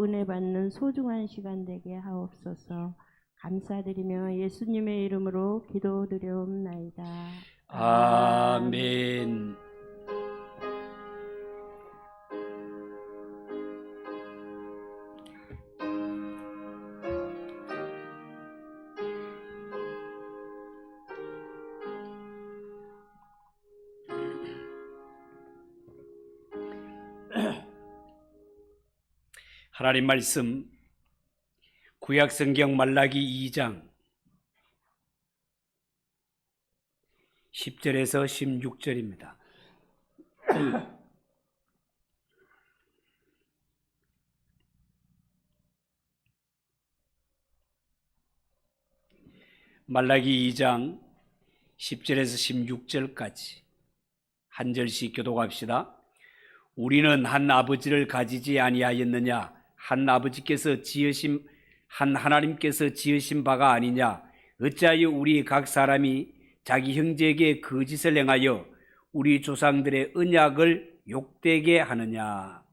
은혜 받는 소중한 시간 되게 하옵소서. 감사드리며 예수님의 이름으로 기도드려옵나이다. 아멘. 하나님 말씀 구약성경 말라기 2장 10절에서 16절입니다. 말라기 2장 10절에서 16절까지 한 절씩 교독합시다. 우리는 한 아버지를 가지지 아니하였느냐? 한 하나님께서 지으신 바가 아니냐? 어찌하여 우리 각 사람이 자기 형제에게 거짓을 행하여 우리 조상들의 언약을 욕되게 하느냐?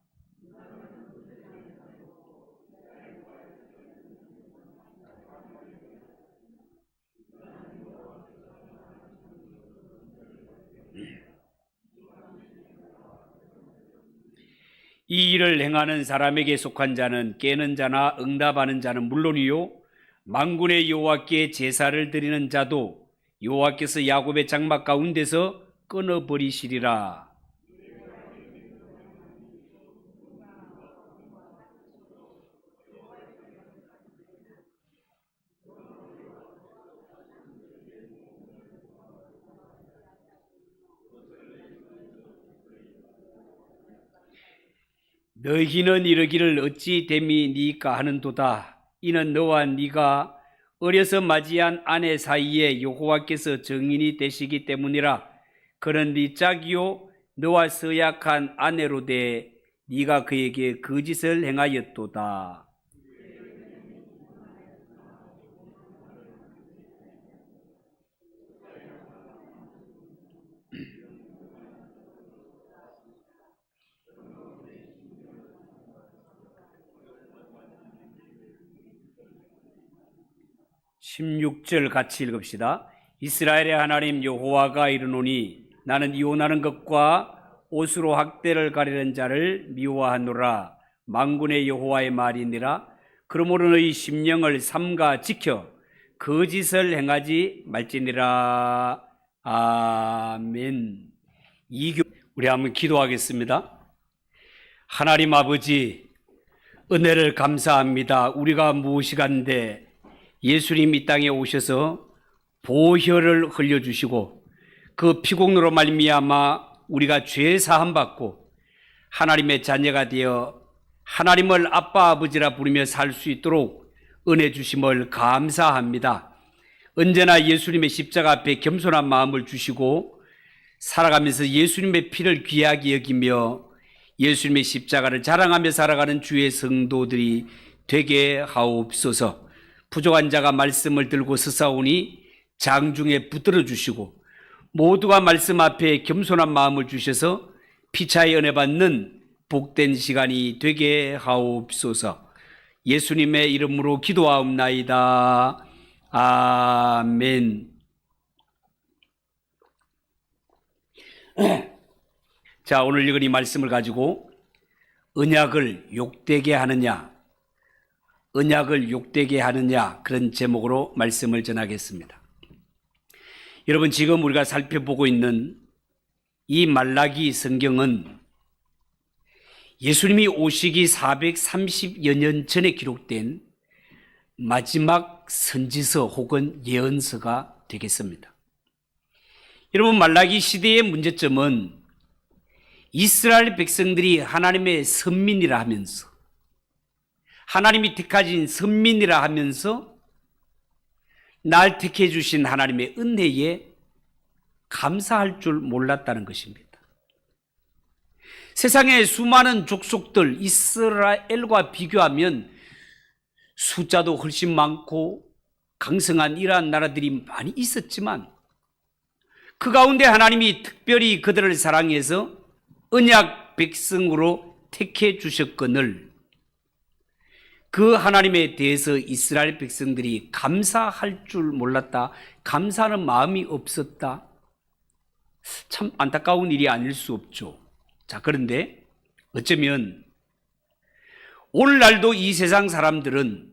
이 일을 행하는 사람에게 속한 자는 깨는 자나 응답하는 자는 물론이요 만군의 여호와께 제사를 드리는 자도 여호와께서 야곱의 장막 가운데서 끊어버리시리라. 너희는 이르기를 어찌 됨이니까 하는도다. 이는 너와 네가 어려서 맞이한 아내 사이에 여호와께서 증인이 되시기 때문이라. 그는 네 짝이요 너와 서약한 아내로되 네가 그에게 거짓을 행하였도다. (16절) 같이 읽읍시다. 이스라엘의 하나님 여호와가 이르노니 나는 이혼하는 것과 옷으로 학대를 가리는 자를 미워하노라. 만군의 여호와의 말이니라. 그러므로 너희 심령을 삼가 지켜 거짓을 행하지 말지니라. 아멘. 우리 한번 기도하겠습니다. 하나님 아버지, 은혜를 감사합니다. 우리가 무엇이간데 예수님 이 땅에 오셔서 보혈을 흘려주시고 그 피공로로 말미암아 우리가 죄 사함 받고 하나님의 자녀가 되어 하나님을 아빠 아버지라 부르며 살 수 있도록 은혜 주심을 감사합니다. 언제나 예수님의 십자가 앞에 겸손한 마음을 주시고 살아가면서 예수님의 피를 귀하게 여기며 예수님의 십자가를 자랑하며 살아가는 주의 성도들이 되게 하옵소서. 부족한 자가 말씀을 들고 서사오니 장중에 붙들어 주시고 모두가 말씀 앞에 겸손한 마음을 주셔서 피차의 은혜 받는 복된 시간이 되게 하옵소서. 예수님의 이름으로 기도하옵나이다. 아멘. 자, 오늘 읽은 이 말씀을 가지고 언약을 욕되게 하느냐, 언약을 욕되게 하느냐, 그런 제목으로 말씀을 전하겠습니다. 여러분, 지금 우리가 살펴보고 있는 이 말라기 성경은 예수님이 오시기 430여 년 전에 기록된 마지막 선지서 혹은 예언서가 되겠습니다. 여러분, 말라기 시대의 문제점은 이스라엘 백성들이 하나님의 선민이라 하면서, 하나님이 택하신 선민이라 하면서 날 택해 주신 하나님의 은혜에 감사할 줄 몰랐다는 것입니다. 세상의 수많은 족속들 이스라엘과 비교하면 숫자도 훨씬 많고 강성한 이러한 나라들이 많이 있었지만 그 가운데 하나님이 특별히 그들을 사랑해서 언약 백성으로 택해 주셨거늘 그 하나님에 대해서 이스라엘 백성들이 감사할 줄 몰랐다. 감사하는 마음이 없었다. 참 안타까운 일이 아닐 수 없죠. 자, 그런데 어쩌면 오늘날도 이 세상 사람들은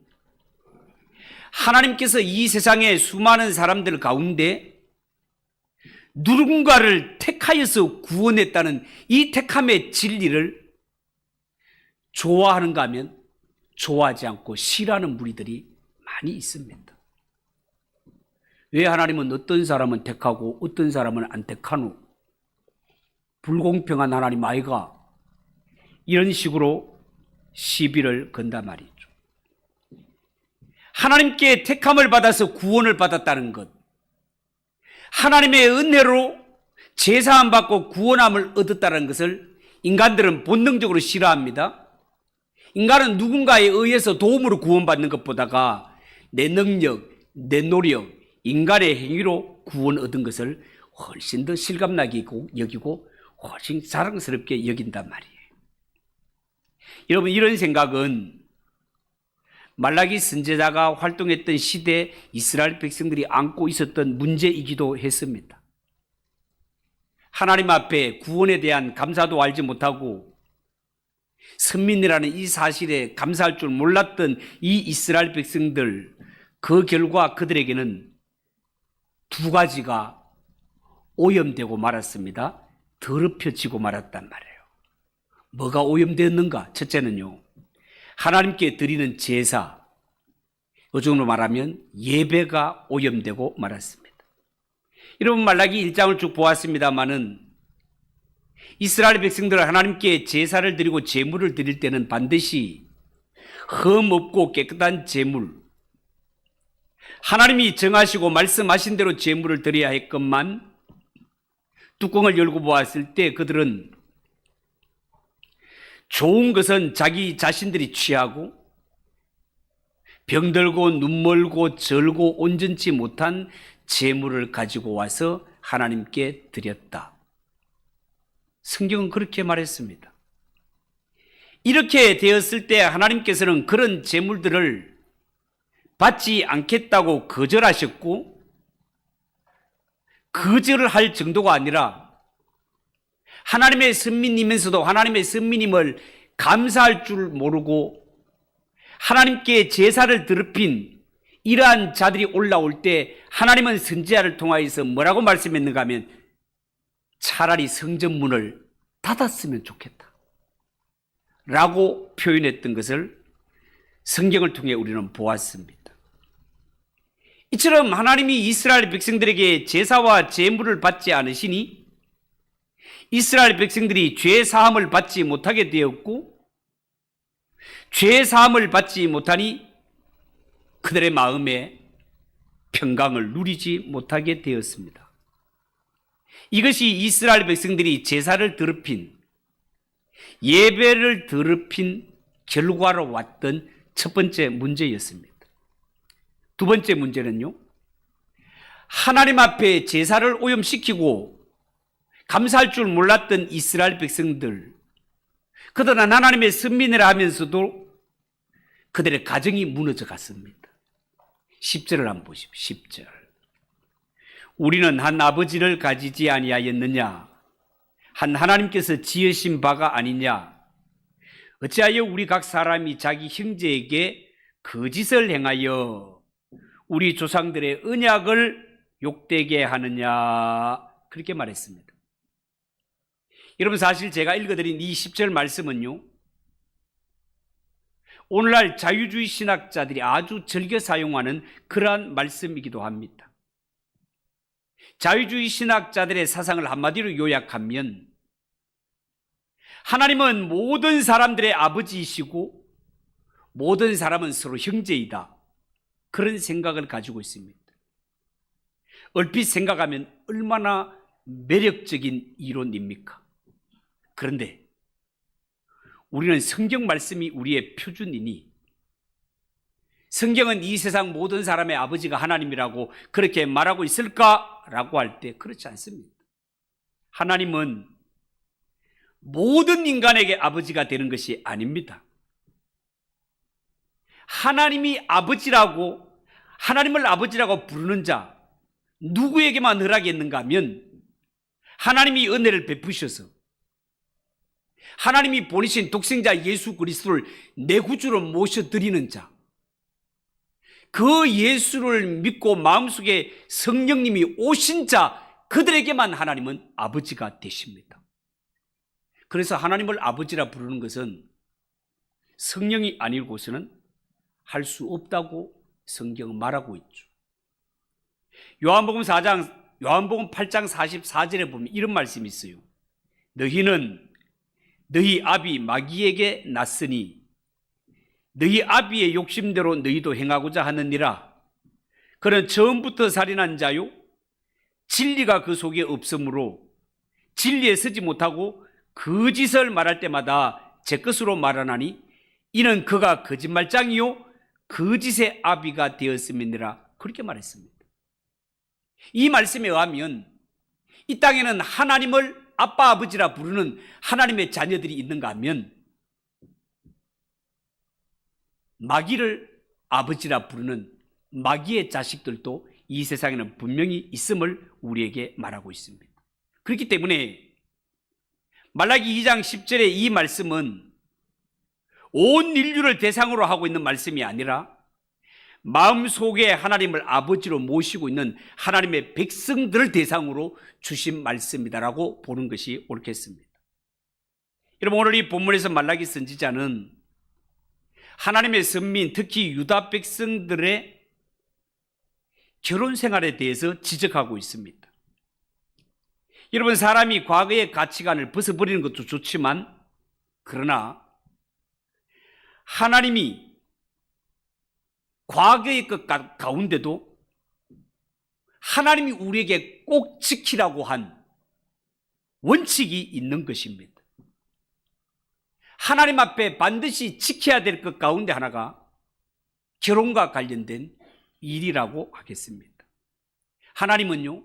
하나님께서 이 세상의 수많은 사람들 가운데 누군가를 택하여서 구원했다는 이 택함의 진리를 좋아하는가 하면 좋아하지 않고 싫어하는 무리들이 많이 있습니다. 왜 하나님은 어떤 사람은 택하고 어떤 사람은 안 택하노? 불공평한 하나님 아이가? 이런 식으로 시비를 건단 말이죠. 하나님께 택함을 받아서 구원을 받았다는 것, 하나님의 은혜로 제사함 받고 구원함을 얻었다는 것을 인간들은 본능적으로 싫어합니다. 인간은 누군가에 의해서 도움으로 구원받는 것보다가 내 능력, 내 노력, 인간의 행위로 구원 얻은 것을 훨씬 더 실감나게 여기고 훨씬 자랑스럽게 여긴단 말이에요. 여러분, 이런 생각은 말라기 선지자가 활동했던 시대 이스라엘 백성들이 안고 있었던 문제이기도 했습니다. 하나님 앞에 구원에 대한 감사도 알지 못하고 선민이라는 이 사실에 감사할 줄 몰랐던 이 이스라엘 백성들, 그 결과 그들에게는 두 가지가 오염되고 말았습니다. 더럽혀지고 말았단 말이에요. 뭐가 오염되었는가? 첫째는요, 하나님께 드리는 제사, 요즘으로 말하면 예배가 오염되고 말았습니다. 여러분, 말라기 1장을 쭉 보았습니다마는 이스라엘 백성들은 하나님께 제사를 드리고 제물을 드릴 때는 반드시 흠없고 깨끗한 제물, 하나님이 정하시고 말씀하신 대로 제물을 드려야 했건만 뚜껑을 열고 보았을 때 그들은 좋은 것은 자기 자신들이 취하고 병들고 눈멀고 절고 온전치 못한 제물을 가지고 와서 하나님께 드렸다. 성경은 그렇게 말했습니다. 이렇게 되었을 때 하나님께서는 그런 제물들을 받지 않겠다고 거절하셨고, 거절을 할 정도가 아니라 하나님의 선민이면서도 하나님의 선민임을 감사할 줄 모르고 하나님께 제사를 더럽힌 이러한 자들이 올라올 때 하나님은 선지자를 통하여서 뭐라고 말씀했는가 하면 차라리 성전문을 닫았으면 좋겠다 라고 표현했던 것을 성경을 통해 우리는 보았습니다. 이처럼 하나님이 이스라엘 백성들에게 제사와 제물을 받지 않으시니 이스라엘 백성들이 죄 사함을 받지 못하게 되었고, 죄 사함을 받지 못하니 그들의 마음에 평강을 누리지 못하게 되었습니다. 이것이 이스라엘 백성들이 제사를 더럽힌, 예배를 더럽힌 결과로 왔던 첫 번째 문제였습니다. 두 번째 문제는요, 하나님 앞에 제사를 오염시키고 감사할 줄 몰랐던 이스라엘 백성들, 그들은 하나님의 선민이라 하면서도 그들의 가정이 무너져 갔습니다. 10절을 한번 보십시오. 10절. 우리는 한 아버지를 가지지 아니하였느냐? 한 하나님께서 지으신 바가 아니냐? 어찌하여 우리 각 사람이 자기 형제에게 거짓을 행하여 우리 조상들의 언약을 욕되게 하느냐? 그렇게 말했습니다. 여러분, 사실 제가 읽어드린 이 10절 말씀은요, 오늘날 자유주의 신학자들이 아주 즐겨 사용하는 그러한 말씀이기도 합니다. 자유주의 신학자들의 사상을 한마디로 요약하면 하나님은 모든 사람들의 아버지이시고 모든 사람은 서로 형제이다, 그런 생각을 가지고 있습니다. 얼핏 생각하면 얼마나 매력적인 이론입니까? 그런데 우리는 성경 말씀이 우리의 표준이니, 성경은 이 세상 모든 사람의 아버지가 하나님이라고 그렇게 말하고 있을까라고 할 때 그렇지 않습니다. 하나님은 모든 인간에게 아버지가 되는 것이 아닙니다. 하나님이 아버지라고, 하나님을 아버지라고 부르는 자 누구에게만 허락했는가 하면 하나님이 은혜를 베푸셔서 하나님이 보내신 독생자 예수 그리스도를 내 구주로 모셔드리는 자, 그 예수를 믿고 마음속에 성령님이 오신 자, 그들에게만 하나님은 아버지가 되십니다. 그래서 하나님을 아버지라 부르는 것은 성령이 아니고서는 할 수 없다고 성경은 말하고 있죠. 요한복음 8장 44절에 보면 이런 말씀이 있어요. 너희는 너희 아비 마귀에게 났으니 너희 아비의 욕심대로 너희도 행하고자 하느니라. 그는 처음부터 살인한 자요 진리가 그 속에 없으므로 진리에 서지 못하고 거짓을 말할 때마다 제 것으로 말하나니 이는 그가 거짓말장이요 거짓의 아비가 되었음이니라. 그렇게 말했습니다. 이 말씀에 의하면 이 땅에는 하나님을 아빠 아버지라 부르는 하나님의 자녀들이 있는가 하면 마귀를 아버지라 부르는 마귀의 자식들도 이 세상에는 분명히 있음을 우리에게 말하고 있습니다. 그렇기 때문에 말라기 2장 10절의 이 말씀은 온 인류를 대상으로 하고 있는 말씀이 아니라 마음속에 하나님을 아버지로 모시고 있는 하나님의 백성들을 대상으로 주신 말씀이다라고 보는 것이 옳겠습니다. 여러분, 오늘 이 본문에서 말라기 선지자는 하나님의 선민, 특히 유다 백성들의 결혼 생활에 대해서 지적하고 있습니다. 여러분, 사람이 과거의 가치관을 벗어버리는 것도 좋지만 그러나 하나님이 과거의 것 가운데도 하나님이 우리에게 꼭 지키라고 한 원칙이 있는 것입니다. 하나님 앞에 반드시 지켜야 될 것 가운데 하나가 결혼과 관련된 일이라고 하겠습니다. 하나님은요,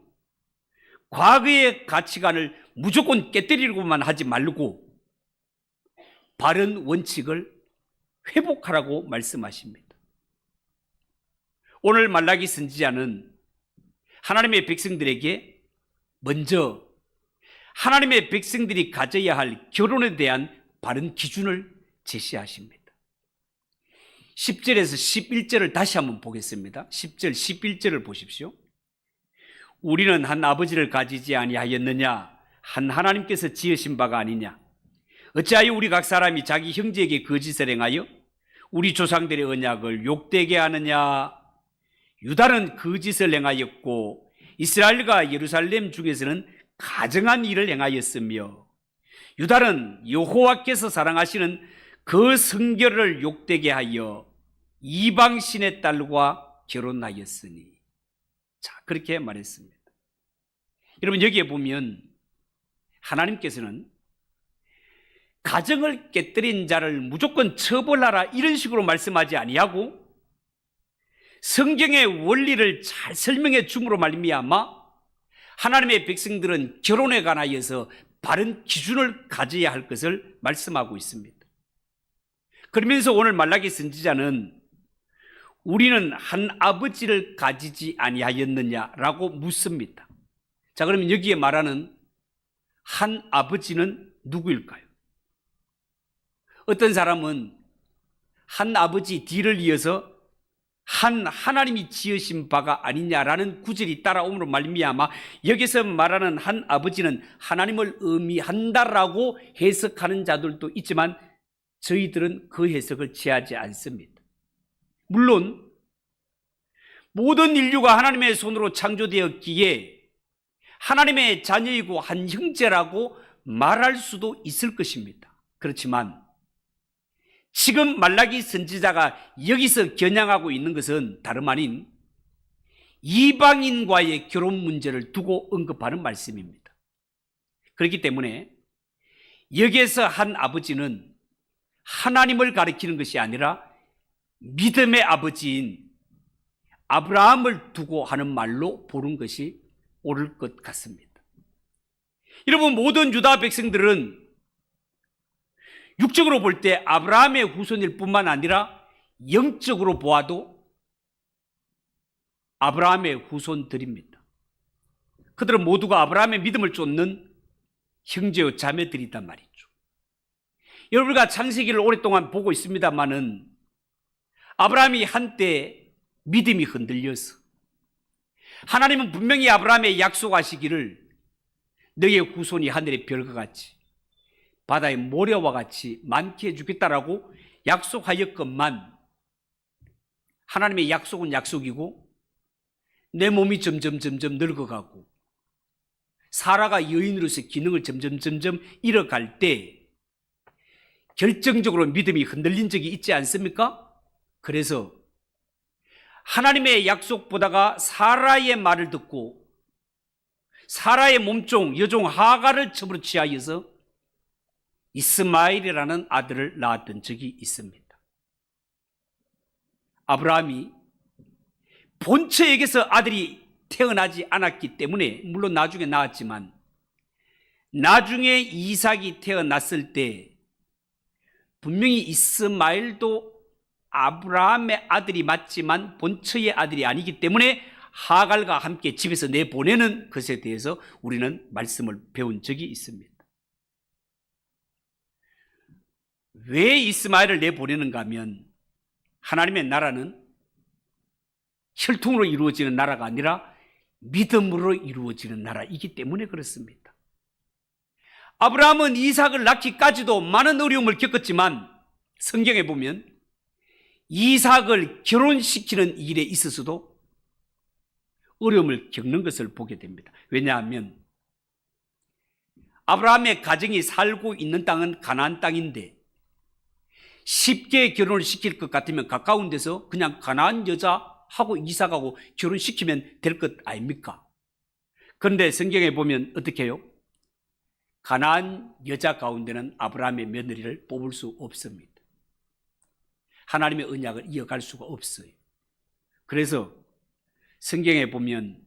과거의 가치관을 무조건 깨뜨리려고만 하지 말고 바른 원칙을 회복하라고 말씀하십니다. 오늘 말라기 선지자는 하나님의 백성들에게 먼저 하나님의 백성들이 가져야 할 결혼에 대한 바른 기준을 제시하십니다. 10절에서 11절을 다시 한번 보겠습니다. 10절, 11절을 보십시오. 우리는 한 아버지를 가지지 아니하였느냐? 한 하나님께서 지으신 바가 아니냐? 어찌하여 우리 각 사람이 자기 형제에게 거짓을 행하여 우리 조상들의 언약을 욕되게 하느냐? 유다는 거짓을 행하였고 이스라엘과 예루살렘 중에서는 가증한 일을 행하였으며 유다는 여호와께서 사랑하시는 그 성결을 욕되게 하여 이방신의 딸과 결혼하였으니. 자, 그렇게 말했습니다. 여러분, 여기에 보면 하나님께서는 가정을 깨뜨린 자를 무조건 처벌하라 이런 식으로 말씀하지 아니하고 성경의 원리를 잘 설명해 줌으로 말미암아 하나님의 백성들은 결혼에 관하여서 바른 기준을 가져야 할 것을 말씀하고 있습니다. 그러면서 오늘 말라기 선지자는 우리는 한 아버지를 가지지 아니하였느냐라고 묻습니다. 자, 그러면 여기에 말하는 한 아버지는 누구일까요? 어떤 사람은 한 아버지 뒤를 이어서 한 하나님이 지으신 바가 아니냐라는 구절이 따라옴으로 말미암아 여기서 말하는 한 아버지는 하나님을 의미한다라고 해석하는 자들도 있지만 저희들은 그 해석을 취하지 않습니다. 물론 모든 인류가 하나님의 손으로 창조되었기에 하나님의 자녀이고 한 형제라고 말할 수도 있을 것입니다. 그렇지만 지금 말라기 선지자가 여기서 겨냥하고 있는 것은 다름 아닌 이방인과의 결혼 문제를 두고 언급하는 말씀입니다. 그렇기 때문에 여기에서 한 아버지는 하나님을 가리키는 것이 아니라 믿음의 아버지인 아브라함을 두고 하는 말로 보는 것이 옳을 것 같습니다. 여러분, 모든 유다 백성들은 육적으로 볼 때 아브라함의 후손일 뿐만 아니라 영적으로 보아도 아브라함의 후손들입니다. 그들은 모두가 아브라함의 믿음을 쫓는 형제요 자매들이단 말이죠. 여러분과 창세기를 오랫동안 보고 있습니다마는 아브라함이 한때 믿음이 흔들려서 하나님은 분명히 아브라함에 약속하시기를 너의 후손이 하늘의 별과 같이 바다의 모래와 같이 많게 해주겠다라고 약속하였건만 하나님의 약속은 약속이고 내 몸이 점점 늙어가고 사라가 여인으로서 기능을 점점 잃어갈 때 결정적으로 믿음이 흔들린 적이 있지 않습니까? 그래서 하나님의 약속보다가 사라의 말을 듣고 사라의 몸종 여종 하갈을 첩으로 취하여서 이스마엘이라는 아들을 낳았던 적이 있습니다. 아브라함이 본처에게서 아들이 태어나지 않았기 때문에 물론 나중에 낳았지만 나중에 이삭이 태어났을 때 분명히 이스마엘도 아브라함의 아들이 맞지만 본처의 아들이 아니기 때문에 하갈과 함께 집에서 내보내는 것에 대해서 우리는 말씀을 배운 적이 있습니다. 왜 이스마엘을 내보내는가 하면 하나님의 나라는 혈통으로 이루어지는 나라가 아니라 믿음으로 이루어지는 나라이기 때문에 그렇습니다. 아브라함은 이삭을 낳기까지도 많은 어려움을 겪었지만 성경에 보면 이삭을 결혼시키는 일에 있어서도 어려움을 겪는 것을 보게 됩니다. 왜냐하면 아브라함의 가정이 살고 있는 땅은 가나안 땅인데 쉽게 결혼을 시킬 것 같으면 가까운 데서 그냥 가나안 여자하고 이삭하고 결혼시키면 될 것 아닙니까? 그런데 성경에 보면 어떻게 해요? 가나안 여자 가운데는 아브라함의 며느리를 뽑을 수 없습니다. 하나님의 언약을 이어갈 수가 없어요. 그래서 성경에 보면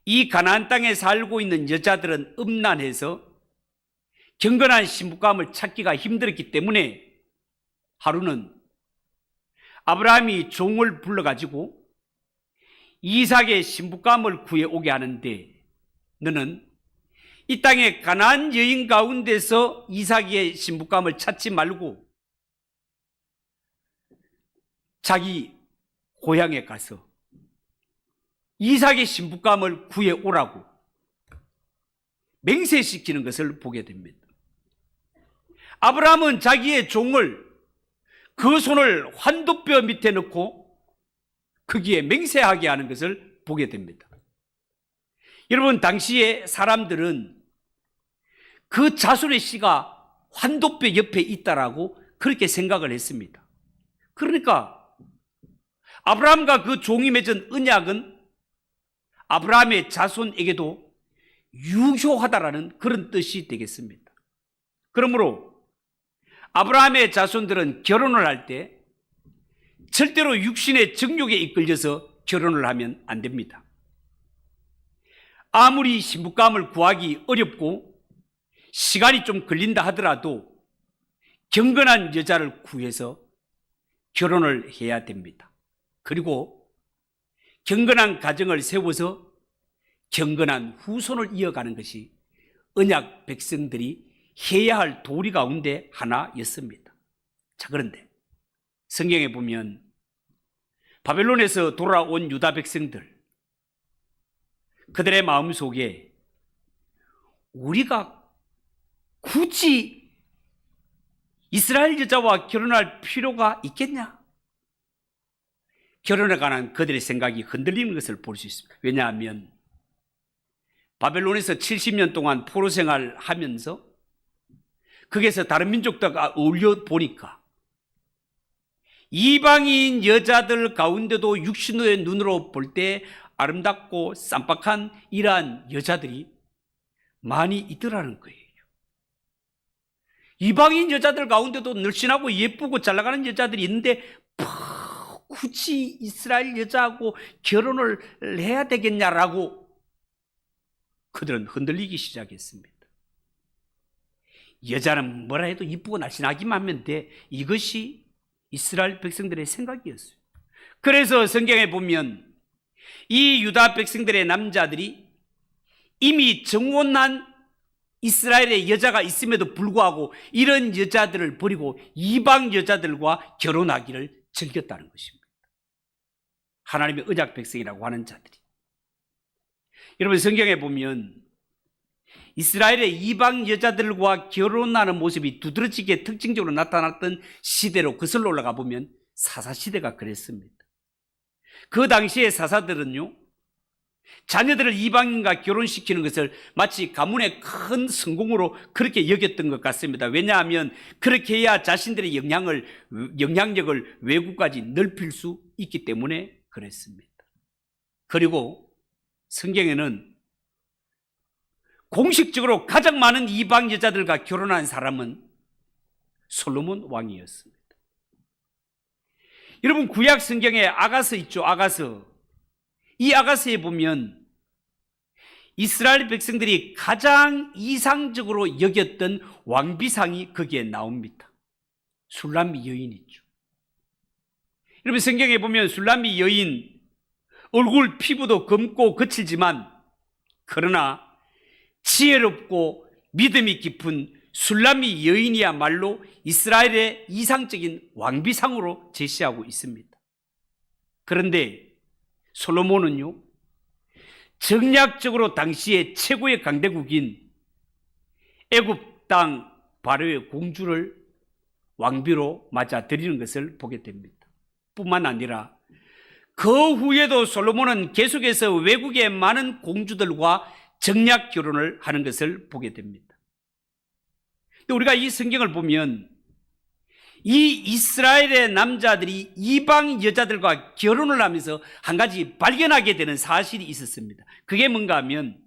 이 가나안 땅에 살고 있는 여자들은 음란해서 경건한 신부감을 찾기가 힘들었기 때문에 하루는 아브라함이 종을 불러가지고 이삭의 신부감을 구해오게 하는데 너는 이 땅의 가나안 여인 가운데서 이삭의 신부감을 찾지 말고 자기 고향에 가서 이삭의 신부감을 구해오라고 맹세시키는 것을 보게 됩니다. 아브라함은 자기의 종을 그 손을 환도뼈 밑에 넣고 거기에 맹세하게 하는 것을 보게 됩니다. 여러분, 당시에 사람들은 그 자손의 씨가 환도뼈 옆에 있다라고 그렇게 생각을 했습니다. 그러니까 아브라함과 그 종이 맺은 언약은 아브라함의 자손에게도 유효하다라는 그런 뜻이 되겠습니다. 그러므로 아브라함의 자손들은 결혼을 할 때 절대로 육신의 정욕에 이끌려서 결혼을 하면 안 됩니다. 아무리 신부감을 구하기 어렵고 시간이 좀 걸린다 하더라도 경건한 여자를 구해서 결혼을 해야 됩니다. 그리고 경건한 가정을 세워서 경건한 후손을 이어가는 것이 언약 백성들이 해야 할 도리 가운데 하나였습니다. 자, 그런데 성경에 보면 바벨론에서 돌아온 유다 백성들, 그들의 마음속에 우리가 굳이 이스라엘 여자와 결혼할 필요가 있겠냐? 결혼에 관한 그들의 생각이 흔들리는 것을 볼 수 있습니다. 왜냐하면 바벨론에서 70년 동안 포로 생활을 하면서 거기에서 다른 민족들과 어울려 보니까 이방인 여자들 가운데도 육신의 눈으로 볼 때 아름답고 쌈박한 이러한 여자들이 많이 있더라는 거예요. 이방인 여자들 가운데도 늘씬하고 예쁘고 잘 나가는 여자들이 있는데 굳이 이스라엘 여자하고 결혼을 해야 되겠냐라고 그들은 흔들리기 시작했습니다. 여자는 뭐라 해도 이쁘고 날씬하기만 하면 돼. 이것이 이스라엘 백성들의 생각이었어요. 그래서 성경에 보면 이 유다 백성들의 남자들이 이미 정혼한 이스라엘의 여자가 있음에도 불구하고 이런 여자들을 버리고 이방 여자들과 결혼하기를 즐겼다는 것입니다. 하나님의 언약 백성이라고 하는 자들이. 여러분, 성경에 보면 이스라엘의 이방 여자들과 결혼하는 모습이 두드러지게 특징적으로 나타났던 시대로 거슬러 올라가 보면 사사시대가 그랬습니다. 그 당시의 사사들은요, 자녀들을 이방인과 결혼시키는 것을 마치 가문의 큰 성공으로 그렇게 여겼던 것 같습니다. 왜냐하면 그렇게 해야 자신들의 영향력을 외국까지 넓힐 수 있기 때문에 그랬습니다. 그리고 성경에는 공식적으로 가장 많은 이방 여자들과 결혼한 사람은 솔로몬 왕이었습니다. 여러분, 구약 성경에 아가서 있죠, 아가서. 이 아가서에 보면 이스라엘 백성들이 가장 이상적으로 여겼던 왕비상이 거기에 나옵니다. 술람미 여인이죠. 여러분, 성경에 보면 술람미 여인, 얼굴 피부도 검고 거칠지만 그러나 지혜롭고 믿음이 깊은 술람미 여인이야말로 이스라엘의 이상적인 왕비상으로 제시하고 있습니다. 그런데 솔로몬은요, 정략적으로 당시의 최고의 강대국인 애굽 땅 바로의 공주를 왕비로 맞아들이는 것을 보게 됩니다. 뿐만 아니라 그 후에도 솔로몬은 계속해서 외국의 많은 공주들과 정략 결혼을 하는 것을 보게 됩니다. 우리가 이 성경을 보면 이 이스라엘의 남자들이 이방 여자들과 결혼을 하면서 한 가지 발견하게 되는 사실이 있었습니다. 그게 뭔가 하면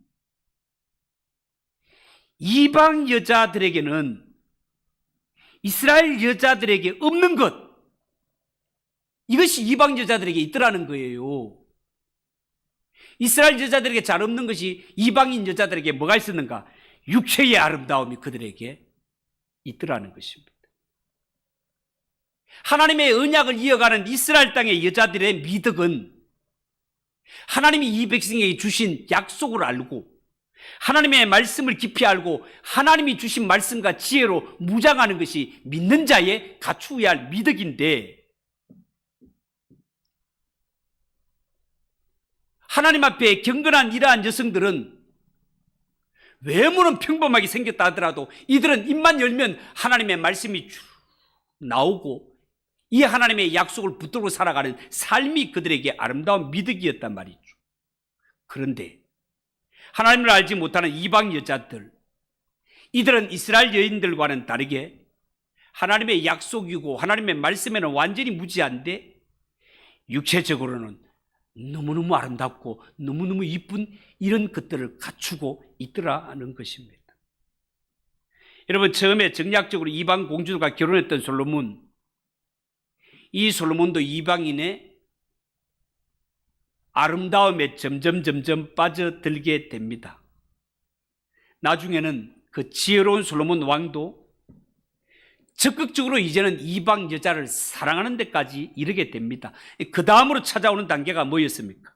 이방 여자들에게는 이스라엘 여자들에게 없는 것, 이것이 이방 여자들에게 있더라는 거예요. 이스라엘 여자들에게 잘 없는 것이 이방인 여자들에게 뭐가 있었는가? 육체의 아름다움이 그들에게 있더라는 것입니다. 하나님의 언약을 이어가는 이스라엘 땅의 여자들의 미덕은 하나님이 이 백성에게 주신 약속을 알고 하나님의 말씀을 깊이 알고 하나님이 주신 말씀과 지혜로 무장하는 것이 믿는 자의 갖추어야 할 미덕인데, 하나님 앞에 경건한 이러한 여성들은 외모는 평범하게 생겼다 하더라도 이들은 입만 열면 하나님의 말씀이 쭉 나오고 이 하나님의 약속을 붙들고 살아가는 삶이 그들에게 아름다운 미덕이었단 말이죠. 그런데 하나님을 알지 못하는 이방 여자들, 이들은 이스라엘 여인들과는 다르게 하나님의 약속이고 하나님의 말씀에는 완전히 무지한데 육체적으로는 너무너무 아름답고 너무너무 이쁜 이런 것들을 갖추고 있더라는 것입니다. 여러분, 처음에 정략적으로 이방 공주들과 결혼했던 솔로몬, 이 솔로몬도 이방인의 아름다움에 점점 빠져들게 됩니다. 나중에는 그 지혜로운 솔로몬 왕도 적극적으로 이제는 이방 여자를 사랑하는 데까지 이르게 됩니다. 그 다음으로 찾아오는 단계가 뭐였습니까?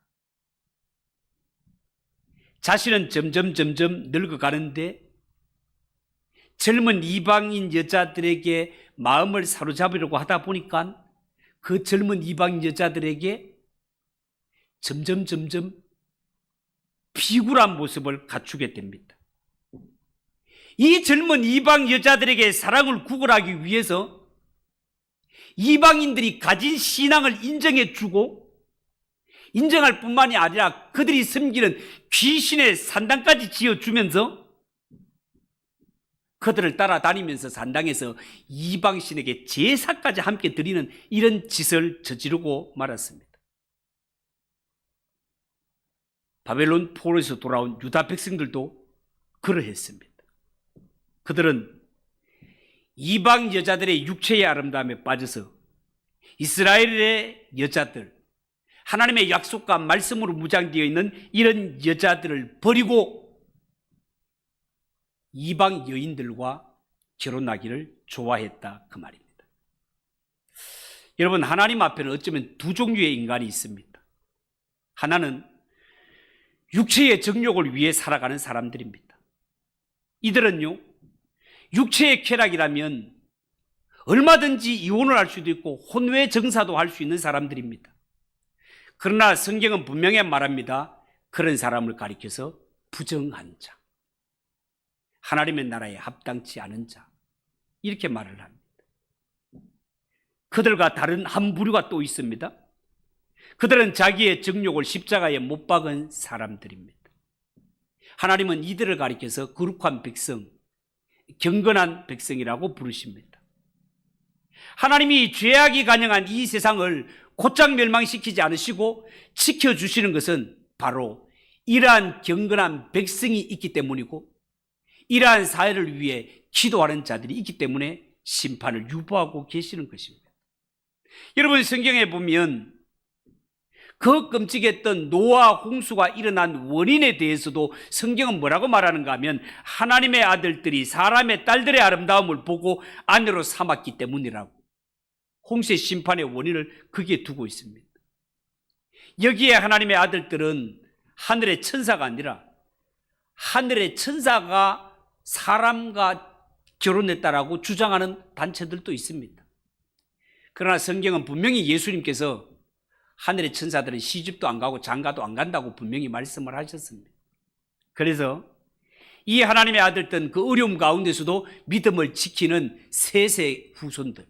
자신은 점점 늙어가는데 젊은 이방인 여자들에게 마음을 사로잡으려고 하다 보니까 그 젊은 이방 여자들에게 점점 비굴한 모습을 갖추게 됩니다. 이 젊은 이방 여자들에게 사랑을 구걸하기 위해서 이방인들이 가진 신앙을 인정해주고 인정할 뿐만이 아니라 그들이 섬기는 귀신의 산당까지 지어주면서 그들을 따라다니면서 산당에서 이방신에게 제사까지 함께 드리는 이런 짓을 저지르고 말았습니다. 바벨론 포로에서 돌아온 유다 백성들도 그러했습니다. 그들은 이방 여자들의 육체의 아름다움에 빠져서 이스라엘의 여자들, 하나님의 약속과 말씀으로 무장되어 있는 이런 여자들을 버리고 이방 여인들과 결혼하기를 좋아했다, 그 말입니다. 여러분, 하나님 앞에는 어쩌면 두 종류의 인간이 있습니다. 하나는 육체의 정욕을 위해 살아가는 사람들입니다. 이들은요, 육체의 쾌락이라면 얼마든지 이혼을 할 수도 있고 혼외 정사도 할 수 있는 사람들입니다. 그러나 성경은 분명히 말합니다. 그런 사람을 가리켜서 부정한 자, 하나님의 나라에 합당치 않은 자, 이렇게 말을 합니다. 그들과 다른 한 부류가 또 있습니다. 그들은 자기의 정욕을 십자가에 못 박은 사람들입니다. 하나님은 이들을 가리켜서 거룩한 백성, 경건한 백성이라고 부르십니다. 하나님이 죄악이 가능한 이 세상을 곧장 멸망시키지 않으시고 지켜주시는 것은 바로 이러한 경건한 백성이 있기 때문이고, 이러한 사회를 위해 기도하는 자들이 있기 때문에 심판을 유보하고 계시는 것입니다. 여러분, 성경에 보면 그 끔찍했던 노아 홍수가 일어난 원인에 대해서도 성경은 뭐라고 말하는가 하면, 하나님의 아들들이 사람의 딸들의 아름다움을 보고 아내로 삼았기 때문이라고, 홍수의 심판의 원인을 거기에 두고 있습니다. 여기에 하나님의 아들들은 하늘의 천사가 아니라 하늘의 천사가 사람과 결혼했다라고 주장하는 단체들도 있습니다. 그러나 성경은 분명히 예수님께서 하늘의 천사들은 시집도 안 가고 장가도 안 간다고 분명히 말씀을 하셨습니다. 그래서 이 하나님의 아들들은 그 어려움 가운데서도 믿음을 지키는 세세 후손들,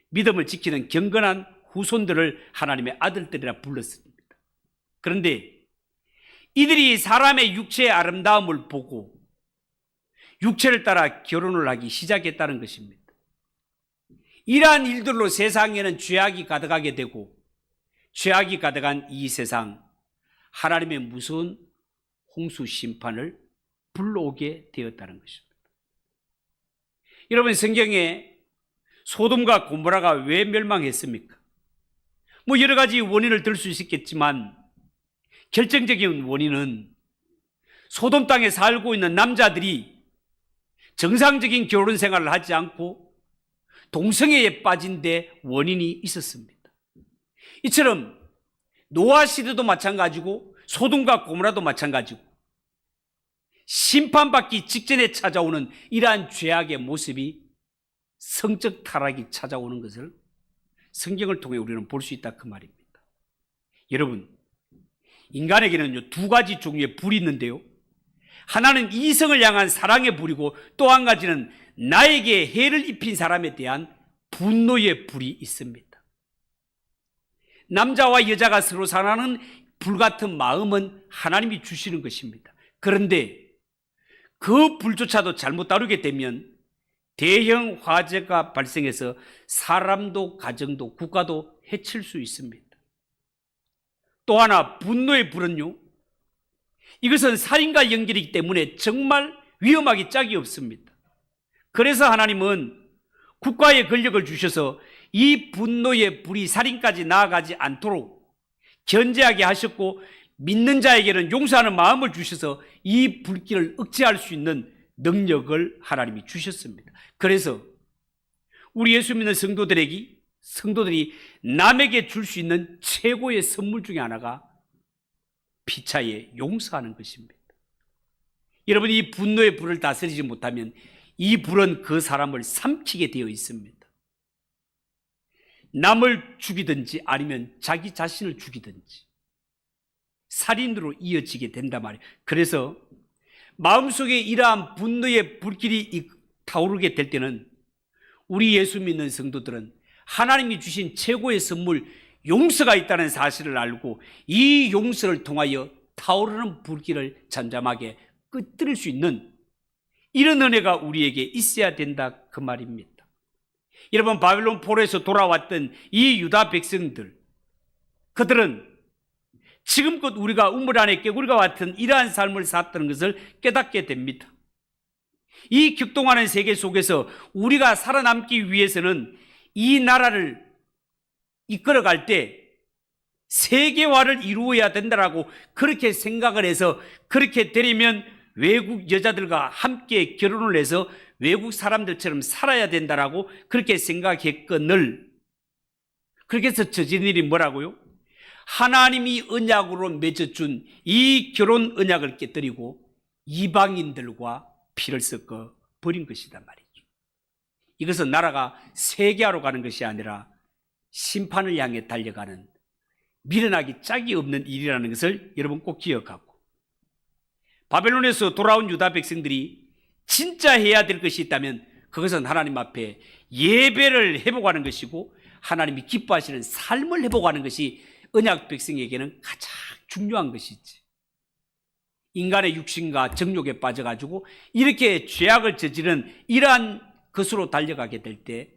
믿음을 지키는 경건한 후손들을 하나님의 아들들이라 불렀습니다. 그런데 이들이 사람의 육체의 아름다움을 보고 육체를 따라 결혼을 하기 시작했다는 것입니다. 이러한 일들로 세상에는 죄악이 가득하게 되고, 죄악이 가득한 이 세상, 하나님의 무서운 홍수 심판을 불러오게 되었다는 것입니다. 여러분, 성경에 소돔과 고모라가 왜 멸망했습니까? 뭐 여러 가지 원인을 들 수 있겠지만 결정적인 원인은 소돔 땅에 살고 있는 남자들이 정상적인 결혼 생활을 하지 않고 동성애에 빠진 데 원인이 있었습니다. 이처럼 노아 시대도 마찬가지고 소돔과 고모라도 마찬가지고 심판받기 직전에 찾아오는 이러한 죄악의 모습이 성적 타락이 찾아오는 것을 성경을 통해 우리는 볼 수 있다, 그 말입니다. 여러분, 인간에게는 두 가지 종류의 불이 있는데요, 하나는 이성을 향한 사랑의 불이고, 또 한 가지는 나에게 해를 입힌 사람에 대한 분노의 불이 있습니다. 남자와 여자가 서로 사랑하는 불같은 마음은 하나님이 주시는 것입니다. 그런데 그 불조차도 잘못 다루게 되면 대형 화재가 발생해서 사람도 가정도 국가도 해칠 수 있습니다. 또 하나, 분노의 불은요, 이것은 살인과 연결이기 때문에 정말 위험하기 짝이 없습니다. 그래서 하나님은 국가에 권력을 주셔서 이 분노의 불이 살인까지 나아가지 않도록 견제하게 하셨고, 믿는 자에게는 용서하는 마음을 주셔서 이 불길을 억제할 수 있는 능력을 하나님이 주셨습니다. 그래서 우리 예수 믿는 성도들이 남에게 줄 수 있는 최고의 선물 중에 하나가 피차에 용서하는 것입니다. 여러분, 이 분노의 불을 다스리지 못하면 이 불은 그 사람을 삼키게 되어 있습니다. 남을 죽이든지 아니면 자기 자신을 죽이든지 살인으로 이어지게 된단 말이에요. 그래서 마음속에 이러한 분노의 불길이 타오르게 될 때는 우리 예수 믿는 성도들은 하나님이 주신 최고의 선물 용서가 있다는 사실을 알고 이 용서를 통하여 타오르는 불길을 잠잠하게 끄트릴 수 있는 이런 은혜가 우리에게 있어야 된다, 그 말입니다. 여러분, 바벨론 포로에서 돌아왔던 이 유다 백성들, 그들은 지금껏 우리가 우물 안에 깨구리가 같은 이러한 삶을 살았다는 것을 깨닫게 됩니다. 이 격동하는 세계 속에서 우리가 살아남기 위해서는 이 나라를 이끌어갈 때 세계화를 이루어야 된다라고 그렇게 생각을 해서, 그렇게 되려면 외국 여자들과 함께 결혼을 해서 외국 사람들처럼 살아야 된다라고 그렇게 생각했거늘 그렇게 해서 저지른 일이 뭐라고요? 하나님이 언약으로 맺어준 이 결혼 언약을 깨뜨리고 이방인들과 피를 섞어 버린 것이단 말이죠. 이것은 나라가 세계화로 가는 것이 아니라 심판을 향해 달려가는 미련하기 짝이 없는 일이라는 것을 여러분 꼭 기억하고, 바벨론에서 돌아온 유다 백성들이 진짜 해야 될 것이 있다면 그것은 하나님 앞에 예배를 회복하는 것이고 하나님이 기뻐하시는 삶을 회복하는 것이 언약 백성에게는 가장 중요한 것이지. 인간의 육신과 정욕에 빠져가지고 이렇게 죄악을 저지른 이러한 것으로 달려가게 될 때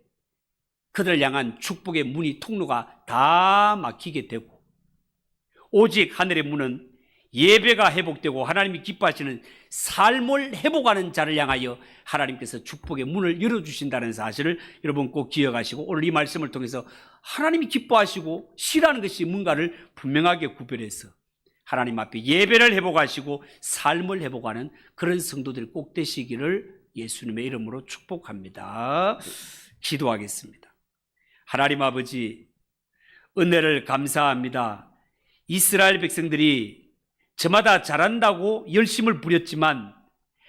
그들을 향한 축복의 문이, 통로가 다 막히게 되고, 오직 하늘의 문은 예배가 회복되고 하나님이 기뻐하시는 삶을 회복하는 자를 향하여 하나님께서 축복의 문을 열어주신다는 사실을 여러분 꼭 기억하시고, 오늘 이 말씀을 통해서 하나님이 기뻐하시고 싫어하는 것이 뭔가를 분명하게 구별해서 하나님 앞에 예배를 회복하시고 삶을 회복하는 그런 성도들 꼭 되시기를 예수님의 이름으로 축복합니다. 기도하겠습니다. 하나님 아버지, 은혜를 감사합니다. 이스라엘 백성들이 저마다 잘한다고 열심을 부렸지만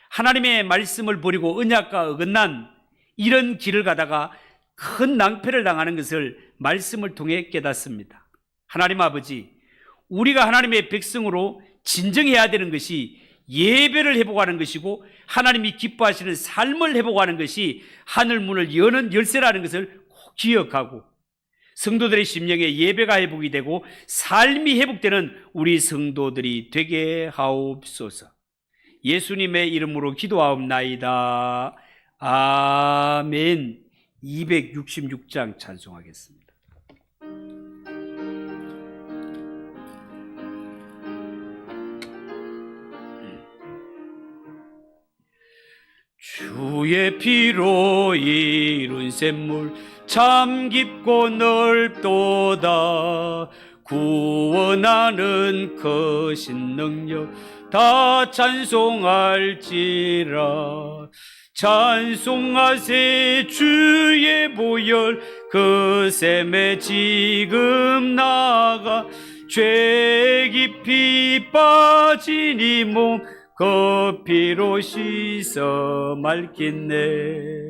하나님의 말씀을 버리고 언약과 어긋난 이런 길을 가다가 큰 낭패를 당하는 것을 말씀을 통해 깨닫습니다. 하나님 아버지, 우리가 하나님의 백성으로 진정해야 되는 것이 예배를 회복하는 것이고 하나님이 기뻐하시는 삶을 회복하는 것이 하늘 문을 여는 열쇠라는 것을 꼭 기억하고, 성도들의 심령에 예배가 회복이 되고 삶이 회복되는 우리 성도들이 되게 하옵소서. 예수님의 이름으로 기도하옵나이다. 아멘. 266장 찬송하겠습니다. 주의 피로 이룬 샘물 참 깊고 넓도다. 구원하는 크신 능력 다 찬송할지라. 찬송하세 주의 보혈 그 샘에 지금 나가. 죄 깊이 빠진 이 몸 그 피로 씻어 맑겠네.